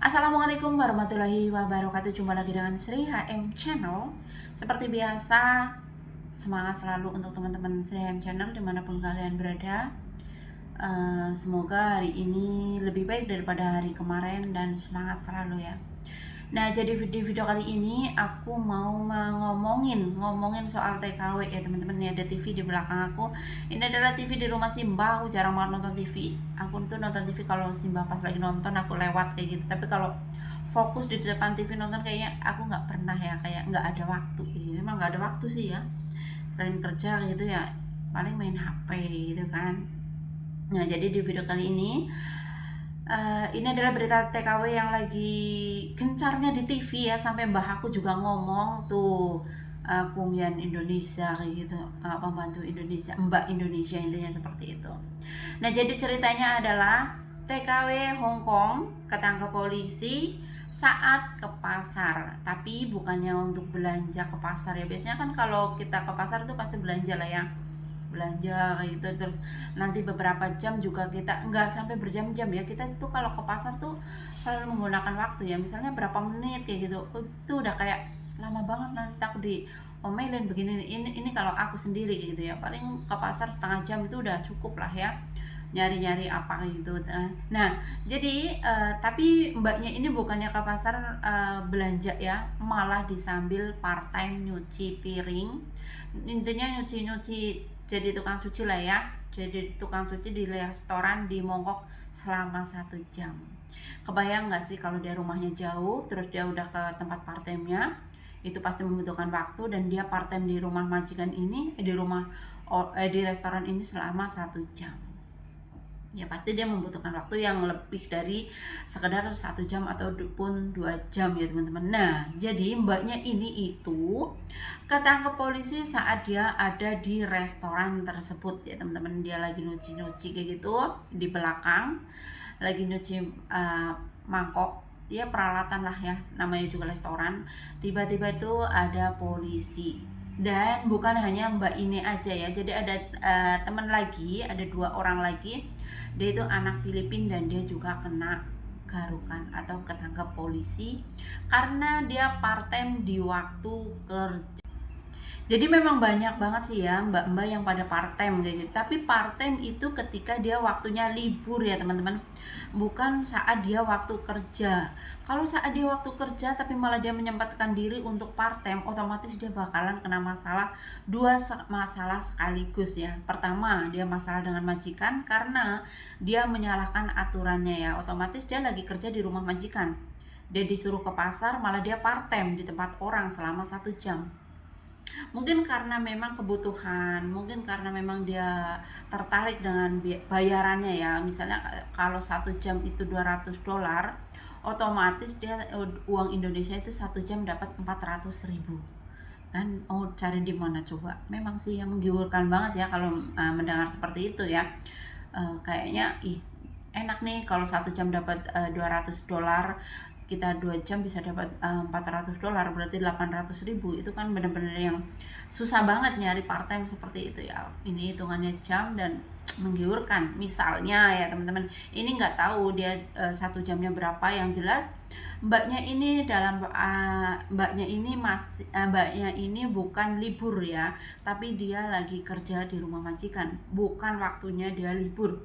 Assalamualaikum warahmatullahi wabarakatuh. Jumpa lagi dengan Sri HM Channel. Seperti biasa, semangat selalu untuk teman-teman Sri HM Channel dimanapun kalian berada. Semoga hari ini lebih baik daripada hari kemarin dan semangat selalu ya. Nah, jadi di video kali ini aku mau ngomongin soal TKW ya teman-teman. Ini ada TV di belakang aku. Ini adalah TV di rumah Simba. Aku jarang banget nonton TV. Aku tuh nonton TV kalau Simba pas lagi nonton aku lewat kayak gitu. Tapi kalau fokus di depan TV nonton kayaknya aku nggak pernah ya, kayak nggak ada waktu. Iya, emang nggak ada waktu sih ya. Selain kerja kayak gitu ya, paling main HP gitu kan. Nah, jadi di video kali ini adalah berita TKW yang lagi gencarnya di TV ya, sampai mbah aku juga ngomong tuh, Kungyan Indonesia kayak gitu, pembantu Indonesia, Mbak Indonesia, intinya seperti itu. Nah, jadi ceritanya adalah TKW Hong Kong ketangkep polisi saat ke pasar, tapi bukannya untuk belanja ke pasar ya. Biasanya kan kalau kita ke pasar tuh pasti belanja lah ya, belanja kayak gitu. Terus nanti beberapa jam juga, kita nggak sampai berjam-jam ya, kita tuh kalau ke pasar tuh selalu menggunakan waktu ya, misalnya berapa menit kayak gitu. Itu udah kayak lama banget, nanti aku diomelin begini. Ini kalau aku sendiri gitu ya, paling ke pasar setengah jam itu udah cukup lah ya, nyari-nyari apa gitu. Nah, jadi tapi mbaknya ini bukannya ke pasar belanja ya, malah disambil part time nyuci piring. Intinya nyuci-nyuci, jadi tukang cuci lah ya, jadi tukang cuci di restoran di Mongkok selama 1 jam. Kebayang nggak sih kalau dia rumahnya jauh terus dia udah ke tempat part time-nya, itu pasti membutuhkan waktu. Dan dia part time di rumah majikan ini, di restoran ini selama 1 jam. Ya pasti dia membutuhkan waktu yang lebih dari sekedar 1 jam ataupun 2 jam ya teman-teman. Nah, jadi mbaknya ini itu ketangkep polisi saat dia ada di restoran tersebut ya teman-teman. Dia lagi nyuci-nyuci kayak gitu di belakang, lagi nyuci mangkok. Dia peralatan lah ya, namanya juga restoran. Tiba-tiba itu ada polisi. Dan bukan hanya mbak ini aja ya, jadi ada teman lagi, ada 2 orang lagi. Dia itu anak Filipina dan dia juga kena garukan atau ketangkap polisi karena dia part time di waktu kerja. Jadi memang banyak banget sih ya mbak-mbak yang pada part time kayak gitu. Tapi part time itu ketika dia waktunya libur ya teman-teman, bukan saat dia waktu kerja. Kalau saat dia waktu kerja tapi malah dia menyempatkan diri untuk part time, otomatis dia bakalan kena masalah sekaligus ya. Pertama, dia masalah dengan majikan karena dia menyalahkan aturannya ya. Otomatis dia lagi kerja di rumah majikan, dia disuruh ke pasar, malah dia part time di tempat orang selama 1 jam. Mungkin karena memang kebutuhan, mungkin karena memang dia tertarik dengan bayarannya ya. Misalnya kalau 1 jam itu $200, otomatis dia uang Indonesia itu 1 jam dapat 400.000 kan. Oh, cari di mana coba. Memang sih yang menggiurkan banget ya kalau mendengar seperti itu ya. Kayaknya enak nih kalau 1 jam dapat $200, kita 2 jam bisa dapat $400, berarti 800.000. Itu kan benar-benar yang susah banget nyari part time seperti itu ya. Ini hitungannya jam dan menggiurkan. Misalnya ya teman-teman, ini nggak tahu dia 1 jamnya berapa. Yang jelas mbaknya ini mbaknya ini bukan libur ya, tapi dia lagi kerja di rumah majikan, bukan waktunya dia libur,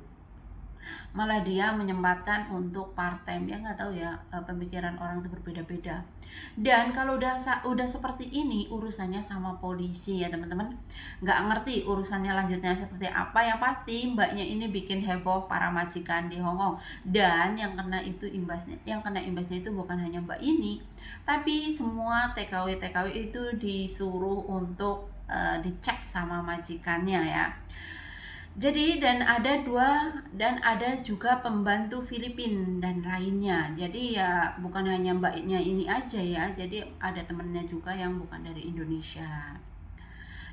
malah dia menyempatkan untuk part time. Ya nggak tahu ya, pemikiran orang itu berbeda-beda. Dan kalau udah seperti ini urusannya sama polisi ya teman-teman, nggak ngerti urusannya lanjutnya seperti apa. Yang pasti mbaknya ini bikin heboh para majikan di Hong Kong. Dan yang kena imbasnya itu bukan hanya mbak ini, tapi semua TKW itu disuruh untuk dicek sama majikannya ya. Jadi dan ada juga pembantu Filipin dan lainnya. Jadi ya bukan hanya mbaknya ini aja ya. Jadi ada temennya juga yang bukan dari Indonesia.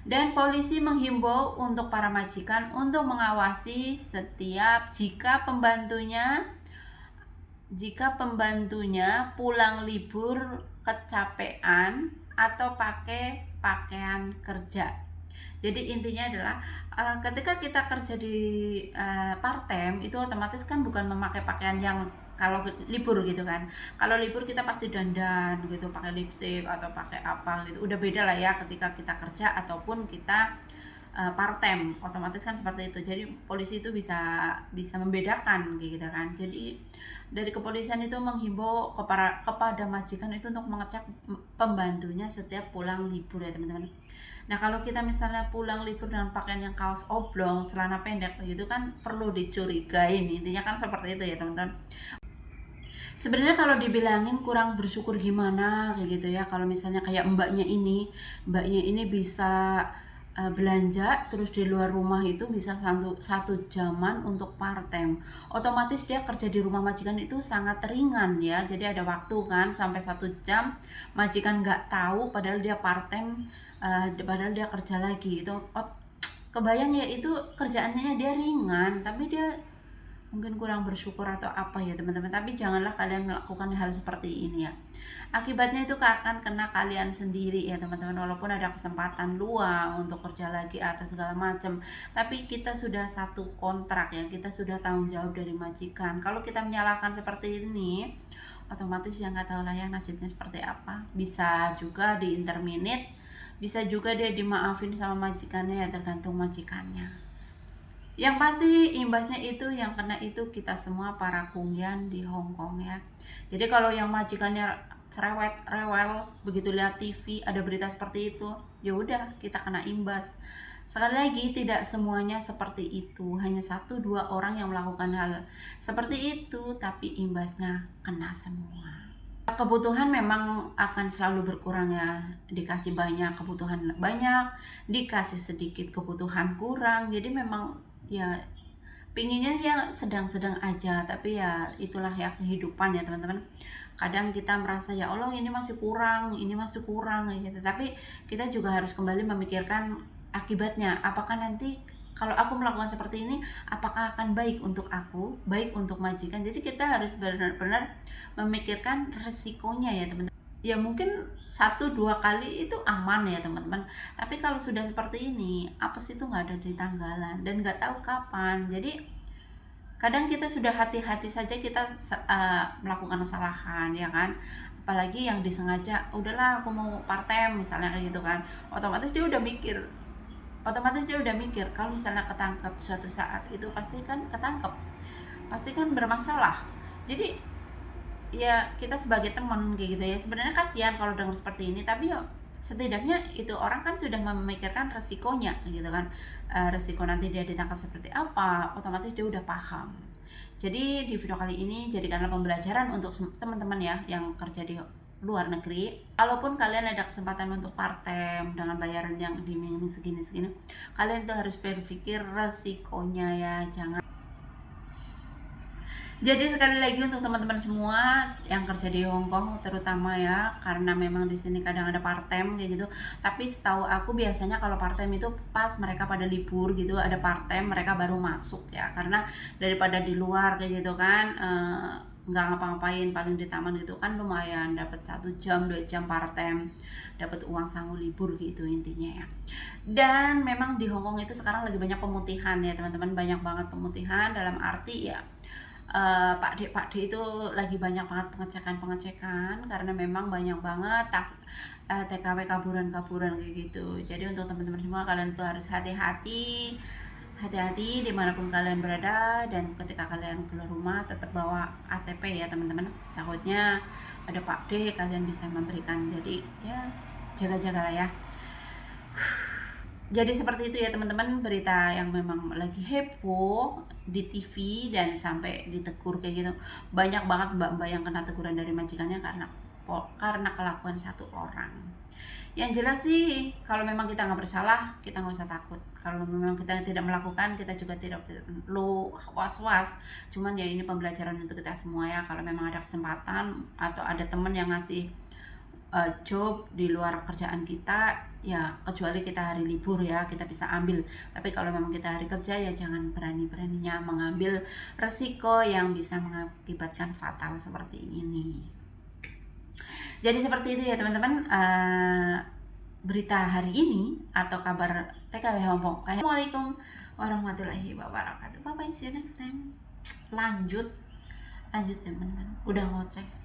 Dan polisi menghimbau untuk para majikan untuk mengawasi setiap jika pembantunya pulang libur kecapean atau pakai pakaian kerja. Jadi intinya adalah ketika kita kerja di part time itu otomatis kan bukan memakai pakaian yang kalau libur gitu kan. Kalau libur kita pasti dandan gitu, pakai lipstick atau pakai apa gitu. Udah beda lah ya ketika kita kerja ataupun kita part time, otomatis kan seperti itu. Jadi polisi itu bisa bisa membedakan kayak gitu kan. Jadi dari kepolisian itu menghimbau kepada majikan itu untuk mengecek pembantunya setiap pulang libur ya teman-teman. Nah kalau kita misalnya pulang libur dengan pakaian yang kaos oblong, celana pendek begitu kan perlu dicurigain, intinya kan seperti itu ya teman-teman. Sebenarnya kalau dibilangin kurang bersyukur gimana kayak gitu ya, kalau misalnya kayak mbaknya ini bisa belanja terus di luar rumah itu bisa satu jaman untuk part time, otomatis dia kerja di rumah majikan itu sangat ringan ya. Jadi ada waktu kan sampai 1 jam majikan nggak tahu padahal dia part time, padahal dia kerja lagi itu. Kebayang ya, itu kerjaannya dia ringan tapi dia mungkin kurang bersyukur atau apa ya teman-teman. Tapi janganlah kalian melakukan hal seperti ini ya, akibatnya itu akan kena kalian sendiri ya teman-teman. Walaupun ada kesempatan luang untuk kerja lagi atau segala macam, tapi kita sudah satu kontrak ya, kita sudah tanggung jawab dari majikan. Kalau kita menyalahkan seperti ini, otomatis yang nggak tahu lah ya nasibnya seperti apa. Bisa juga di interminate, bisa juga dia dimaafin sama majikannya ya, tergantung majikannya. Yang pasti imbasnya itu yang kena itu kita semua para kungyan di Hong Kong ya. Jadi kalau yang majikannya cerewet, rewel, begitu lihat TV ada berita seperti itu, ya udah kita kena imbas. Sekali lagi tidak semuanya seperti itu, hanya 1-2 orang yang melakukan hal seperti itu, tapi imbasnya kena semua. Kebutuhan memang akan selalu berkurang ya, dikasih banyak kebutuhan banyak, dikasih sedikit kebutuhan kurang. Jadi memang ya pinginnya ya sedang-sedang aja, tapi ya itulah ya kehidupan ya teman-teman. Kadang kita merasa ya Allah ini masih kurang, ini masih kurang gitu, tapi kita juga harus kembali memikirkan akibatnya. Apakah nanti kalau aku melakukan seperti ini, apakah akan baik untuk aku, baik untuk majikan? Jadi kita harus benar-benar memikirkan resikonya ya teman-teman. Ya mungkin 1-2 kali itu aman ya teman-teman, tapi kalau sudah seperti ini apes itu nggak ada di tanggalan dan nggak tahu kapan. Jadi kadang kita sudah hati-hati saja kita melakukan kesalahan ya kan, apalagi yang disengaja. Udahlah aku mau part time misalnya kayak gitu kan, otomatis dia udah mikir kalau misalnya ketangkep suatu saat itu pasti kan ketangkep, pasti kan bermasalah. Jadi ya kita sebagai teman kayak gitu ya, sebenarnya kasihan kalau dengar seperti ini, tapi ya setidaknya itu orang kan sudah memikirkan resikonya gitu kan. Resiko nanti dia ditangkap seperti apa, otomatis dia udah paham. Jadi di video kali ini jadikanlah pembelajaran untuk teman-teman ya yang kerja di luar negeri. Kalaupun kalian ada kesempatan untuk part time dengan bayaran yang diiming-iming segini-segini, kalian tuh harus berpikir resikonya ya, jangan. Jadi sekali lagi untuk teman-teman semua yang kerja di Hong Kong terutama ya, karena memang di sini kadang ada part time kayak gitu. Tapi setahu aku biasanya kalau part time itu pas mereka pada libur gitu, ada part time mereka baru masuk ya. Karena daripada di luar kayak gitu kan, nggak ngapa-ngapain, paling di taman gitu kan lumayan dapat 1 jam 2 jam part time, dapat uang sangu libur gitu intinya ya. Dan memang di Hong Kong itu sekarang lagi banyak pemutihan ya teman-teman, banyak banget pemutihan dalam arti ya, Pak D itu lagi banyak banget pengecekan karena memang banyak banget TKW kaburan kayak gitu. Jadi untuk teman-teman semua kalian tuh harus hati-hati dimanapun kalian berada, dan ketika kalian keluar rumah tetap bawa KTP ya teman-teman, takutnya ada Pak D kalian bisa memberikan. Jadi ya jaga-jagalah ya. Jadi seperti itu ya teman-teman, berita yang memang lagi heboh di TV dan sampai ditegur kayak gitu. Banyak banget mbak-mbak yang kena teguran dari majikannya karena kelakuan 1 orang. Yang jelas sih kalau memang kita nggak bersalah, kita nggak usah takut. Kalau memang kita tidak melakukan, kita juga tidak perlu was-was. Cuman ya ini pembelajaran untuk kita semua ya. Kalau memang ada kesempatan atau ada temen yang ngasih job di luar kerjaan kita, ya kecuali kita hari libur ya kita bisa ambil. Tapi kalau memang kita hari kerja ya jangan berani-beraninya mengambil resiko yang bisa mengakibatkan fatal seperti ini. Jadi seperti itu ya teman-teman, berita hari ini atau kabar TKW Hong Kong. Assalamualaikum warahmatullahi wabarakatuh. Bye bye, see you next time. Lanjut Lanjut teman-teman, udah ngoceh.